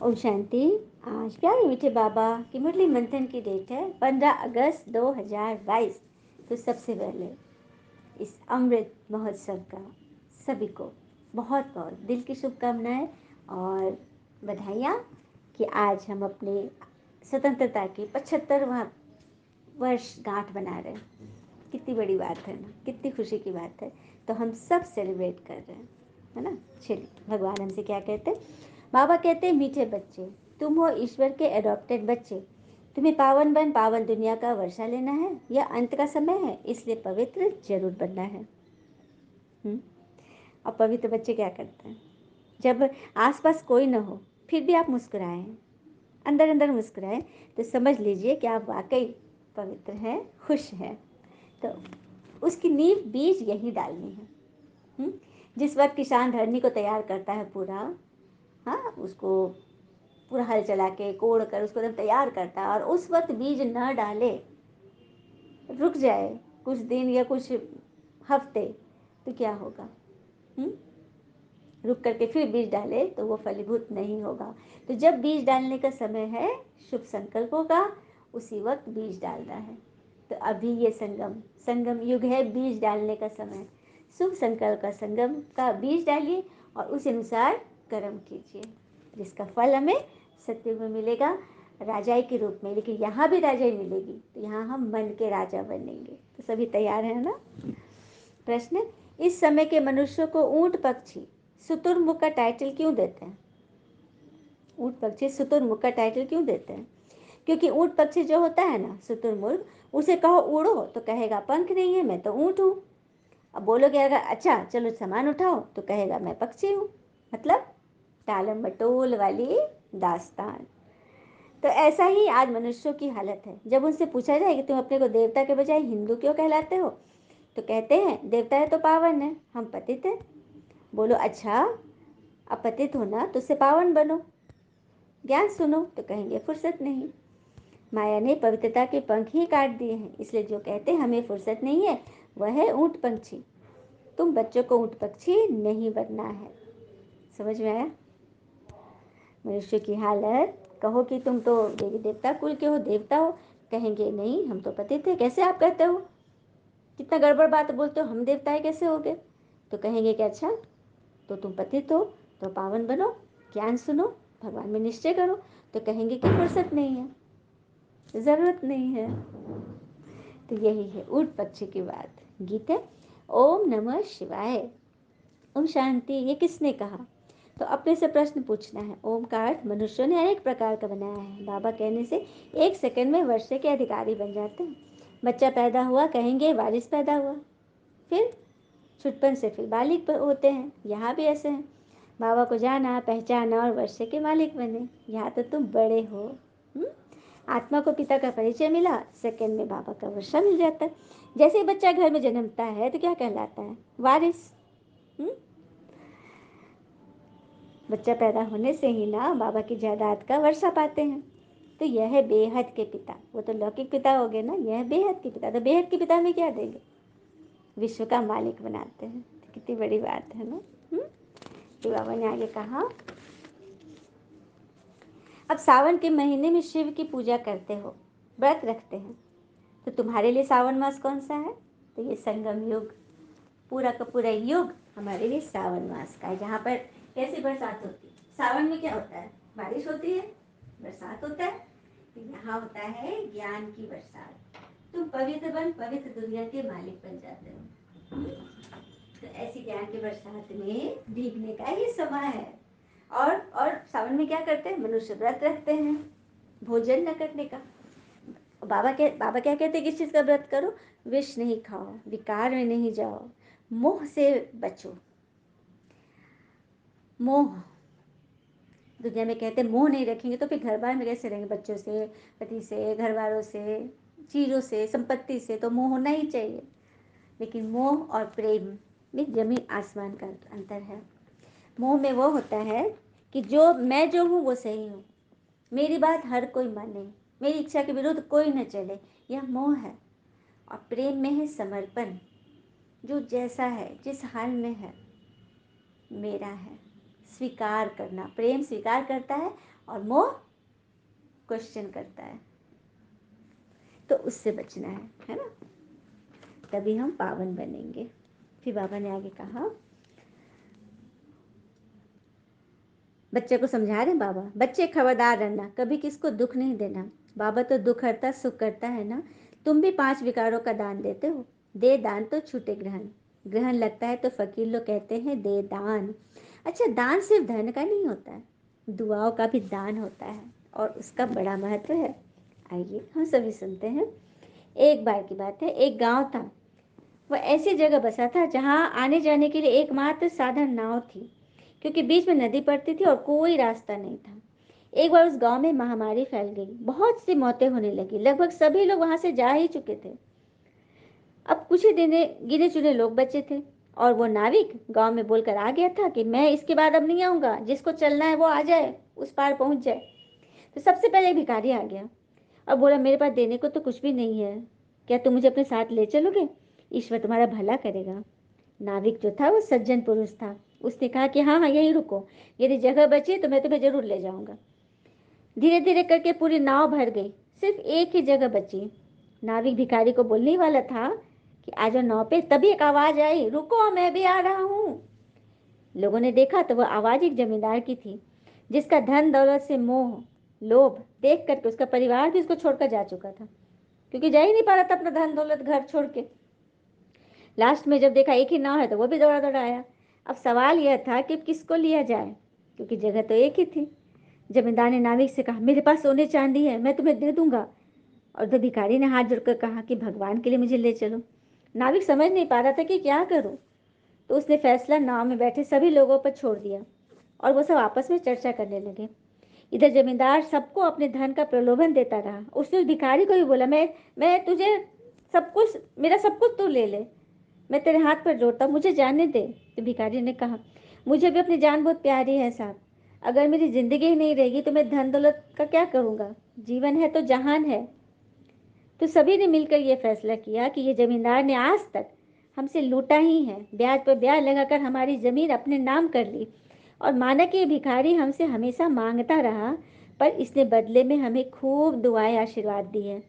ओम शांति। आज प्यारे मीठे बाबा की मुरली मंथन की डेट है 15 अगस्त 2022। तो सबसे पहले इस अमृत महोत्सव का सभी को बहुत बहुत दिल की शुभकामनाएं और बधाइयाँ कि आज हम अपने स्वतंत्रता की 75वां वर्षगांठ बना रहे हैं। कितनी बड़ी बात है ना, कितनी खुशी की बात है। तो हम सब सेलिब्रेट कर रहे हैं, है ना। चलिए, भगवान हमसे क्या कहते हैं। बाबा कहते हैं, मीठे बच्चे, तुम हो ईश्वर के एडॉप्टेड बच्चे। तुम्हें पावन बन पावन दुनिया का वर्षा लेना है। यह अंत का समय है, इसलिए पवित्र जरूर बनना है। और पवित्र बच्चे क्या करते हैं? जब आसपास कोई ना हो फिर भी आप मुस्कुराएं, अंदर अंदर मुस्कुराएं, तो समझ लीजिए कि आप वाकई पवित्र हैं, खुश हैं। तो उसकी नींव बीज यही डालनी है। जिस वक्त किसान धरनी को तैयार करता है पूरा, हाँ, उसको पूरा हल चला के कोड़ कर उसको एकदम तैयार करता है, और उस वक्त बीज न डाले, रुक जाए कुछ दिन या कुछ हफ्ते, तो क्या होगा? रुक करके फिर बीज डाले तो वो फलीभूत नहीं होगा। तो जब बीज डालने का समय है, शुभ संकल्प होगा, उसी वक्त बीज डालना है। तो अभी ये संगम युग है, बीज डालने का समय। शुभ संकल्प का संगम का बीज डालिए और उस अनुसार कर्म कीजिए, जिसका फल हमें सत्युग में मिलेगा, राजाई के रूप में। लेकिन यहाँ भी राजाई मिलेगी, तो यहाँ हम मन के राजा बनेंगे। तो सभी तैयार हैं ना? प्रश्न, इस समय के मनुष्यों को ऊंट पक्षी शुतुरमुर्ग का टाइटल क्यों देते हैं? ऊंट पक्षी शुतुरमुर्ग का टाइटल क्यों देते हैं? क्योंकि ऊंट पक्षी जो होता है ना, शुतुरमुर्ग, उसे कहो उड़ो तो कहेगा पंख नहीं है, मैं तो ऊंट हूँ। अब बोलोगे अगर अच्छा चलो सामान उठाओ, तो कहेगा मैं पक्षी हूँ। मतलब टालम मटोल वाली दास्तान। तो ऐसा ही आज मनुष्यों की हालत है। जब उनसे पूछा जाए कि तुम अपने को देवता के बजाय हिंदू क्यों कहलाते हो, तो कहते हैं देवता है तो पावन है, हम पतित हैं। बोलो अच्छा, अब पतित होना तो उससे पावन बनो। ज्ञान सुनो, तो कहेंगे फुर्सत नहीं। माया ने पवित्रता के पंख ही काट दिए हैं, इसलिए जो कहते हैं हमें फुर्सत नहीं है, वह है ऊंट पंछी। तुम बच्चों को ऊंट पक्षी नहीं बनना है। समझ में आया? मनुष्य की हालत। कहो कि तुम तो देवी देवता कुल के हो, देवता हो, कहेंगे नहीं हम तो पतित थे। कैसे आप कहते हो? कितना गड़बड़ बात बोलते हो, हम देवताएं कैसे हो गए? तो कहेंगे कि अच्छा, तो तुम पतित हो तो पावन बनो, ज्ञान सुनो, भगवान में निश्चय करो। तो कहेंगे कि फुर्सत नहीं है, जरूरत नहीं है। तो यही है ऊंट पक्षी की बात। गीत है, ओम नमः शिवाय, ओम शांति। ये किसने कहा? तो अपने से प्रश्न पूछना है। ओम का अर्थ मनुष्यों ने अनेक प्रकार का बनाया है। बाबा कहने से 1 सेकंड में वर्षे के अधिकारी बन जाते हैं। बच्चा पैदा हुआ, कहेंगे वारिस पैदा हुआ, फिर छुटपन से फिर बालिक होते हैं। यहाँ भी ऐसे हैं। बाबा को जाना, पहचाना और वर्षे के मालिक बने। यहाँ तो तुम बड़े हो। आत्मा को पिता का परिचय मिला, सेकंड में बाबा का वर्षा मिल जाता है। जैसे ही बच्चा घर में जन्मता है तो क्या कहलाता है? वारिस। बच्चा पैदा होने से ही ना बाबा की जायदाद का वर्षा पाते हैं। तो यह है बेहद के पिता। वो तो लौकिक पिता हो गए ना, यह बेहद के पिता। तो बेहद के पिता में क्या देंगे? विश्व का मालिक बनाते हैं। तो कितनी बड़ी बात है ना। तो बाबा ने आगे कहा, अब सावन के महीने में शिव की पूजा करते हो, व्रत रखते हैं, तो तुम्हारे लिए सावन मास कौन सा है? तो ये संगम युग, पूरा का पूरा युग हमारे लिए सावन मास का है, जहाँ पर कैसी बरसात होती है। सावन में क्या होता है? बारिश होती है, बरसात होता है। तो यहाँ होता है ज्ञान की बरसात। तुम पवित्र बन पवित्र दुनिया के मालिक बन जाते हो। तो ऐसी ज्ञान की बरसात में भीगने का ये समय है। और सावन में क्या करते हैं? मनुष्य व्रत रखते हैं, भोजन न करने का। बाबा क्या कहते हैं? किस चीज़ का व्रत करो? विष नहीं खाओ, विकार में नहीं जाओ, मोह से बचो। मोह, दुनिया में कहते हैं मोह नहीं रखेंगे तो फिर घर बार में कैसे रहेंगे? बच्चों से, पति से, घर वालों से, चीज़ों से, संपत्ति से तो मोह होना ही चाहिए। लेकिन मोह और प्रेम में जमीन आसमान का अंतर है। मोह में वो होता है कि मैं जो हूँ वो सही हूँ, मेरी बात हर कोई माने, मेरी इच्छा के विरुद्ध कोई न चले, यह मोह है। और प्रेम में है समर्पण, जो जैसा है, जिस हाल में है, मेरा है, स्वीकार करना, प्रेम स्वीकार करता है और मोह क्वेश्चन करता है, तो उससे बचना है ना, तभी हम पावन बनेंगे। फिर बाबा ने आगे कहा, बच्चे को समझा रहे बाबा, बच्चे खबरदार रहना, कभी किसको दुख नहीं देना, बाबा तो दुख हरता सुख करता है ना। तुम भी 5 विकारों का दान देते हो, दे दान तो छूटे ग्रहण, ग्रहण लगता है तो फकीर लोग कहते हैं दे दान। अच्छा, दान सिर्फ धन का नहीं होता है, दुआओं का भी दान होता है और उसका बड़ा महत्व है। आइए हम सभी सुनते हैं। एक बार की बात है, एक गांव था। वह ऐसी जगह बसा था जहां आने जाने के लिए एकमात्र साधन नाव थी, क्योंकि बीच में नदी पड़ती थी और कोई रास्ता नहीं था। एक बार उस गांव में महामारी फैल गई, बहुत सी मौतें होने लगी, लगभग सभी लोग वहां से जा ही चुके थे। अब कुछ ही दिन गिने चुने लोग बचे थे और वो नाविक गांव में बोलकर आ गया था कि मैं इसके बाद अब नहीं आऊंगा, जिसको चलना है वो आ जाए, उस पार पहुंच जाए। तो सबसे पहले एक भिखारी आ गया और बोला, मेरे पास देने को तो कुछ भी नहीं है, क्या तुम मुझे अपने साथ ले चलोगे? ईश्वर तुम्हारा भला करेगा। नाविक जो था वो सज्जन पुरुष था, उसने कहा कि हाँ हाँ यहीं रुको, यदि जगह बची तो मैं तुम्हें जरूर ले जाऊंगा। धीरे धीरे करके पूरी नाव भर गई, सिर्फ एक ही जगह बची। नाविक भिखारी को बोलने ही वाला था कि आ जाओ नाव पे, तभी एक आवाज आई, रुको मैं भी आ रहा हूँ। लोगों ने देखा तो वह आवाज एक जमींदार की थी, जिसका धन दौलत से मोह लोभ देख करके उसका परिवार भी उसको छोड़कर जा चुका था, क्योंकि जा ही नहीं पा रहा था अपना धन दौलत घर छोड़ के। लास्ट में जब देखा एक ही नाव है तो वो भी दौड़ा दौड़ा आया। अब सवाल यह था कि किसको लिया जाए, क्योंकि जगह तो एक ही थी। जमींदार ने नाविक से कहा, मेरे पास सोने चांदी है, मैं तुम्हें दे दूंगा। और तो भिखारी ने हाथ जोड़कर कहा कि भगवान के लिए मुझे ले चलो। नाविक समझ नहीं पा रहा था कि क्या करूं, तो उसने फैसला नाव में बैठे सभी लोगों पर छोड़ दिया और वो सब आपस में चर्चा करने लगे। इधर जमींदार सबको अपने धन का प्रलोभन देता रहा। उसने उस भिखारी को भी बोला, मैं तुझे सब कुछ, मेरा सब कुछ तू ले ले, मैं तेरे हाथ पर जोड़ता हूँ, मुझे जाने दे। तो भिखारी ने कहा, मुझे भी अपनी जान बहुत प्यारी है साहब, अगर मेरी जिंदगी ही नहीं रहेगी तो मैं धन दौलत का क्या करूँगा, जीवन है तो जहान है। तो सभी ने मिलकर यह फैसला किया कि ये जमींदार ने आज तक हमसे लूटा ही है, ब्याज पर ब्याज लगाकर हमारी जमीन अपने नाम कर ली, और माना कि ये भिखारी हमसे हमेशा मांगता रहा, पर इसने बदले में हमें खूब दुआएं आशीर्वाद दी है।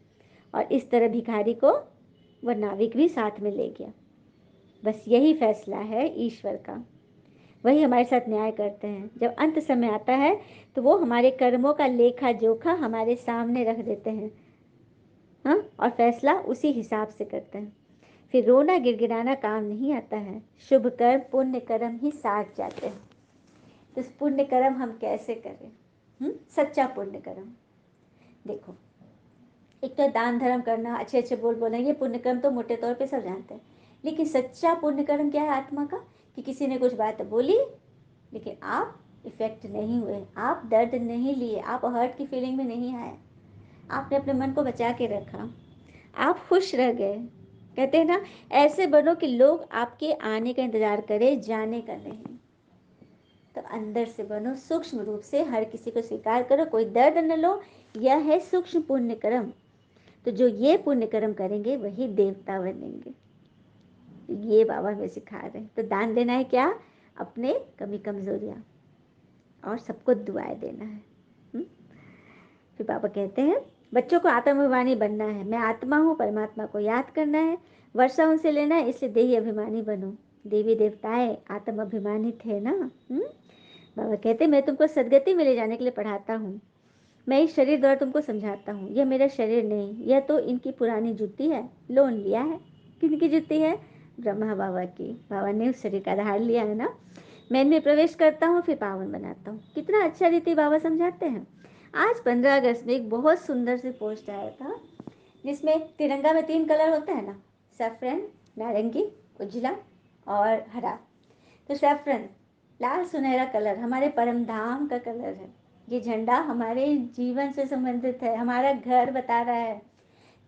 और इस तरह भिखारी को वह नाविक भी साथ में ले गया। बस यही फैसला है ईश्वर का, वही हमारे साथ न्याय करते हैं। जब अंत समय आता है तो वो हमारे कर्मों का लेखा जोखा हमारे सामने रख देते हैं, हाँ, और फैसला उसी हिसाब से करते हैं। फिर रोना गिड़गिड़ाना काम नहीं आता है, शुभ कर्म पुण्य कर्म ही साथ जाते हैं। तो इस पुण्य कर्म हम कैसे करें? सच्चा पुण्य कर्म। देखो, एक तो दान धर्म करना, अच्छे अच्छे बोल बोलना, ये पुण्य कर्म तो मोटे तौर पे सब जानते हैं। लेकिन सच्चा पुण्य कर्म क्या है आत्मा का? कि किसी ने कुछ बात बोली लेकिन आप इफेक्ट नहीं हुए, आप दर्द नहीं लिए, आप हर्ट की फीलिंग में नहीं आए, आपने अपने मन को बचा के रखा, आप खुश रह गए। कहते हैं ना, ऐसे बनो कि लोग आपके आने का इंतजार करें, जाने का नहीं। तो अंदर से बनो, सूक्ष्म रूप से हर किसी को स्वीकार करो, कोई दर्द न लो। यह है सूक्ष्म पुण्य कर्म। तो जो ये पुण्य कर्म करेंगे वही देवता बनेंगे। ये बाबा हमें सिखा रहे हैं। तो दान देना है क्या? अपने कमी कमजोरियां, और सबको दुआएं देना है। फिर बाबा कहते हैं, बच्चों को आत्माभिमानी बनना है, मैं आत्मा हूँ, परमात्मा को याद करना है, वर्षा उनसे लेना है, इसलिए देही अभिमानी बनो। देवी देवताएं आत्म अभिमानी थे ना। बाबा कहते, मैं तुमको सदगति में ले जाने के लिए पढ़ाता हूँ, मैं इस शरीर द्वारा तुमको समझाता हूँ, यह मेरा शरीर नहीं, यह तो इनकी पुरानी जूती है, लोन लिया है। किनकी जूती है? ब्रह्मा बाबा की। बाबा ने उस शरीर का आधार लिया है ना। मैं इनमें प्रवेश करता हूँ, फिर पावन बनाता हूँ। कितना अच्छा रीति बाबा समझाते हैं। आज 15 अगस्त में एक बहुत सुंदर सी पोस्ट आया था, जिसमें तिरंगा में 3 कलर होता है ना, सैफरन, नारंगी, उजला और हरा। तो सैफरन लाल सुनहरा कलर हमारे परम धाम का कलर है। ये झंडा हमारे जीवन से संबंधित है, हमारा घर बता रहा है।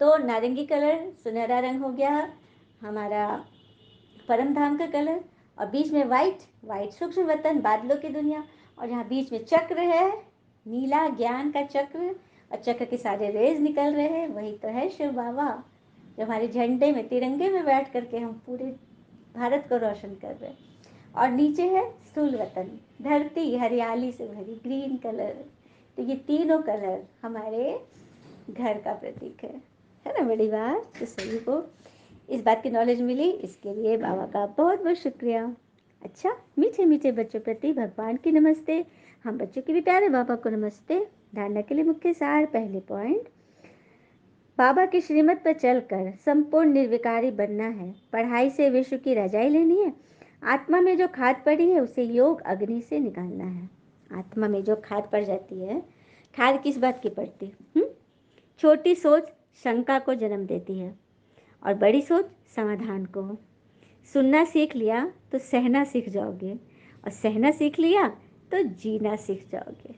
तो नारंगी कलर सुनहरा रंग हो गया हमारा परम धाम का कलर, और बीच में वाइट, वाइट सूक्ष्म वतन, बादलों की दुनिया, और यहाँ बीच में चक्र है, नीला ज्ञान का चक्र, और चक्र के सारे रेज निकल रहे हैं, वही तो है शिव बाबा, जो हमारे झंडे में, तिरंगे में बैठ करके हम पूरे भारत को रोशन कर रहे हैं। और नीचे है स्थूल वतन, धरती हरियाली से भरी, ग्रीन कलर। तो ये तीनों कलर हमारे घर का प्रतीक है ना बड़ी बात। तो सभी को इस बात की नॉलेज मिली, इसके लिए बाबा का बहुत बहुत शुक्रिया। अच्छा, मीठे मीठे बच्चों प्रति भगवान की नमस्ते। हम बच्चों के भी प्यारे बाबा को नमस्ते। धारणा के लिए मुख्य सार, पहले पॉइंट, बाबा की श्रीमत पर चलकर संपूर्ण निर्विकारी बनना है। पढ़ाई से विश्व की रजाई लेनी है। आत्मा में जो खाद पड़ी है उसे योग अग्नि से निकालना है। आत्मा में जो खाद पड़ जाती है, खाद किस बात की पड़ती? छोटी सोच शंका को जन्म देती है और बड़ी सोच समाधान को। सुनना सीख लिया तो सहना सीख जाओगे, और सहना सीख लिया तो जीना सीख जाओगे।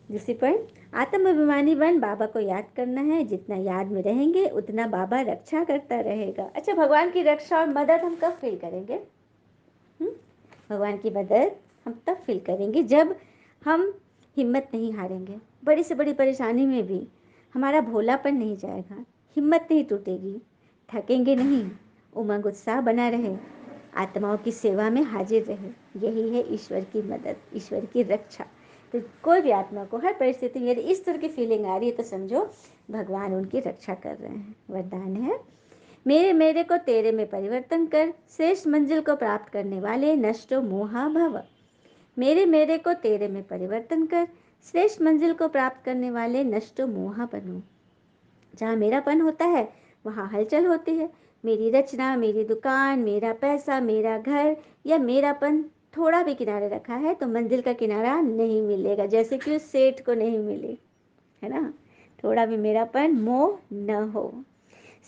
दूसरी पॉइंट, आत्माभिमानी बन बाबा को याद करना है। जितना याद में रहेंगे उतना बाबा रक्षा करता रहेगा। अच्छा, भगवान की रक्षा और मदद हम कब फील करेंगे? भगवान की मदद हम तब फील करेंगे जब हम हिम्मत नहीं हारेंगे। बड़ी से बड़ी परेशानी में भी हमारा भोलापन नहीं जाएगा, हिम्मत नहीं टूटेगी, थकेंगे नहीं, उमंग उत्साह बना रहे, आत्माओं की सेवा में हाजिर रहे। यही है ईश्वर की मदद, ईश्वर की रक्षा। तो कोई भी आत्मा को हर परिस्थिति में यदि इस तरह की फीलिंग आ रही है तो समझो भगवान उनकी रक्षा कर रहे हैं। वरदान है, मेरे मेरे को तेरे में परिवर्तन कर, श्रेष्ठ मंजिल को प्राप्त करने वाले नष्टो मोहा भव। मेरे मेरे को तेरे में परिवर्तन कर, श्रेष्ठ मंजिल को प्राप्त करने वाले नष्टो मोहा बनो। जहाँ मेरापन होता है वहाँ हलचल होती है। मेरी रचना, मेरी दुकान, मेरा पैसा, मेरा घर या मेरापन थोड़ा भी किनारे रखा है तो मंजिल का किनारा नहीं मिलेगा, जैसे कि उस सेठ को नहीं मिली, है ना। थोड़ा भी मेरापन मोह न हो।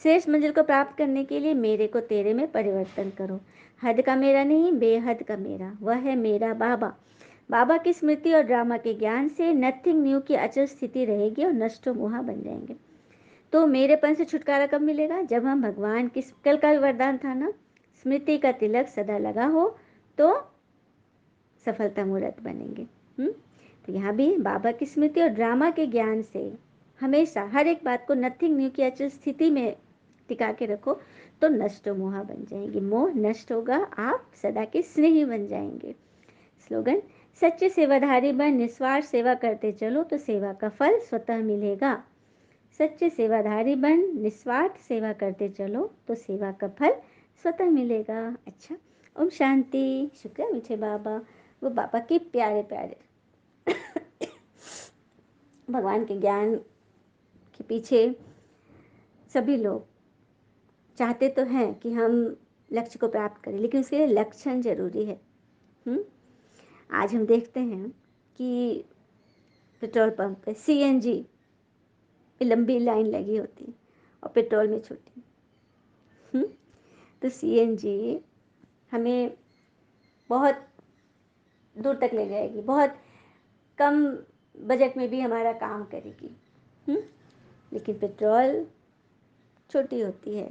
श्रेष्ठ मंजिल को प्राप्त करने के लिए मेरे को तेरे में परिवर्तन करो। हद का मेरा नहीं, बेहद का मेरा, वह है मेरा बाबा। बाबा की स्मृति और ड्रामा के ज्ञान से नथिंग न्यू की अचल स्थिति रहेगी और नष्टो मोहा बन जाएंगे। तो मेरेपन से छुटकारा कब मिलेगा? जब हम भगवान की, कल का भी वरदान था ना, स्मृति का तिलक सदा लगा हो तो सफलता मूर्त बनेंगे। तो यहाँ भी बाबा की स्मृति और ड्रामा के ज्ञान से हमेशा हर एक बात को नथिंग न्यू की अचल स्थिति में टिका के रखो तो नष्ट मोह बन जाएंगे। मोह नष्ट होगा, आप सदा के स्नेही बन जाएंगे। स्लोगन, सच्चे सेवाधारी बन निस्वार्थ सेवा करते चलो तो सेवा का फल स्वतः मिलेगा। सच्चे सेवाधारी बन निस्वार्थ सेवा करते चलो तो सेवा का फल स्वतः मिलेगा। अच्छा, ओम शांति। शुक्र मीठे बाबा, वो बाबा के प्यारे प्यारे भगवान के ज्ञान के पीछे सभी लोग चाहते तो हैं कि हम लक्ष्य को प्राप्त करें, लेकिन उसके लिए लक्षण जरूरी है। आज हम देखते हैं कि पेट्रोल पंप पे सीएनजी पे लंबी लाइन लगी होती और पेट्रोल में छोटी। तो सीएनजी हमें बहुत दूर तक ले जाएगी, बहुत कम बजट में भी हमारा काम करेगी। लेकिन पेट्रोल छोटी होती है,